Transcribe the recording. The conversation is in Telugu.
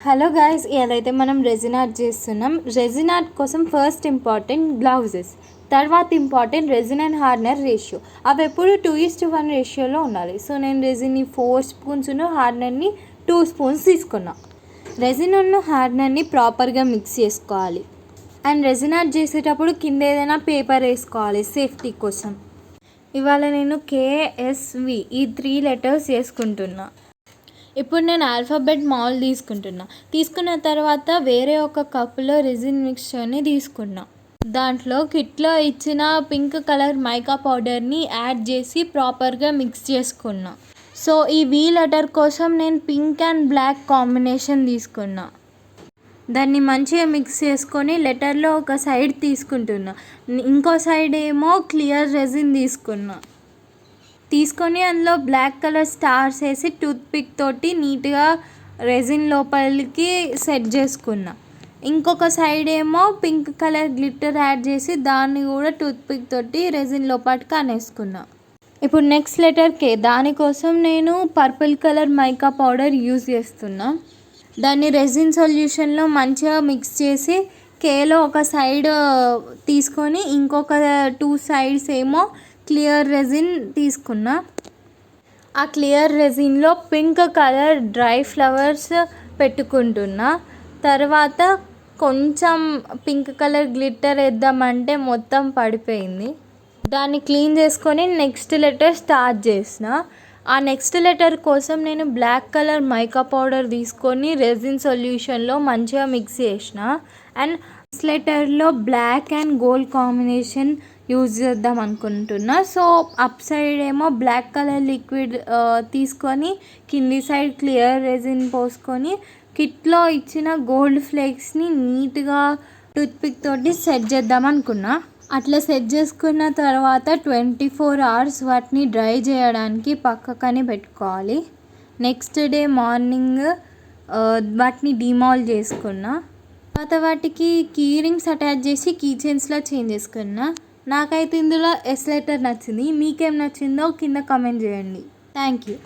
హలో గాయ్స్, ఏదైతే మనం రెజిన్ ఆర్ట్ చేస్తున్నాం. రెజిన్ ఆర్ట్ కోసం ఫస్ట్ ఇంపార్టెంట్ గ్లౌజెస్, తర్వాత important resin and hardener ratio. అవి ఎప్పుడు 2:1 రేషియోలో ఉండాలి. సో నేను రెజిన్ని 4 స్పూన్స్ హార్డ్నర్ని 2 స్పూన్స్ తీసుకున్నా. రెజిన్ హార్డ్నర్ని ప్రాపర్గా మిక్స్ చేసుకోవాలి. అండ్ రెజిన్ ఆర్ట్ చేసేటప్పుడు కింద ఏదైనా పేపర్ వేసుకోవాలి సేఫ్టీ కోసం. ఇవాళ నేను KSV ఈ 3 లెటర్స్ వేసుకుంటున్నా. ఇప్పుడు నేను ఆల్ఫాబెట్ మాల్ తీసుకున్న తర్వాత వేరే ఒక కప్పులో రెజిన్ మిక్స్చర్ని తీసుకున్నా. దాంట్లో కిట్లో ఇచ్చిన పింక్ కలర్ మైకా పౌడర్ని యాడ్ చేసి ప్రాపర్గా మిక్స్ చేసుకున్నా. సో ఈ V లెటర్ కోసం నేను పింక్ అండ్ బ్లాక్ కాంబినేషన్ తీసుకున్నా. దాన్ని మంచిగా మిక్స్ చేసుకొని లెటర్లో ఒక సైడ్ తీసుకుంటున్నా, ఇంకో సైడ్ ఏమో క్లియర్ రెజిన్ తీసుకొని అందులో బ్లాక్ కలర్ స్టార్స్ వేసి టూత్ పిక్ తోటి నీట్గా రెజిన్ లోపలికి సెట్ చేసుకున్నా. ఇంకొక సైడ్ ఏమో పింక్ కలర్ గ్లిట్టర్ యాడ్ చేసి దాన్ని కూడా టూత్ పిక్ తోటి రెజిన్ లోపలికి అనేసుకున్నా. ఇప్పుడు నెక్స్ట్ లెటర్ K. దానికోసం నేను purple colour mica powder use చేస్తున్నా. దాన్ని రెజిన్ సొల్యూషన్లో మంచిగా మిక్స్ చేసి కేలో ఒక సైడ్ తీసుకొని ఇంకొక 2 సైడ్స్ ఏమో క్లియర్ రెజిన్ తీసుకున్నా. ఆ క్లియర్ రెజిన్లో పింక్ కలర్ డ్రై ఫ్లవర్స్ పెట్టుకుంటున్నా. తర్వాత కొంచెం పింక్ కలర్ గ్లిట్టర్ వేద్దామంటే మొత్తం పడిపోయింది. దాన్ని క్లీన్ చేసుకొని నెక్స్ట్ లెటర్ స్టార్ట్ చేసిన. ఆ నెక్స్ట్ లెటర్ కోసం నేను బ్లాక్ కలర్ మైకా పౌడర్ తీసుకొని రెజిన్ సొల్యూషన్లో మంచిగా మిక్స్ చేసిన. అండ్ నెక్స్ట్ లెటర్లో black and gold combination use చేద్దాం అనుకుంటున్నా. సో అప్ సైడ్ ఏమో బ్లాక్ కలర్ లిక్విడ్ తీసుకొని కింది సైడ్ క్లియర్ రెజిన్ పోసుకొని కిట్లో ఇచ్చిన గోల్డ్ ఫ్లేక్స్ని నీట్గా టూత్పిక్ తోటి సెట్ చేద్దాం అనుకున్నా. అట్లా సెట్ చేసుకున్న తర్వాత 24 hours వాటిని డ్రై చేయడానికి పక్కకని పెట్టుకోవాలి. నెక్స్ట్ డే మార్నింగ్ వాటిని డిమాల్ చేసుకున్నా. తర్వాత వాటికి కీ రింగ్స్ అటాచ్ చేసి కీ చైన్స్లో చేంజ్ చేసుకున్నా. నాకైతే ఇందులో S లెటర్ నచ్చింది. మీకేం నచ్చిందో కింద కామెంట్ చేయండి. Thank you.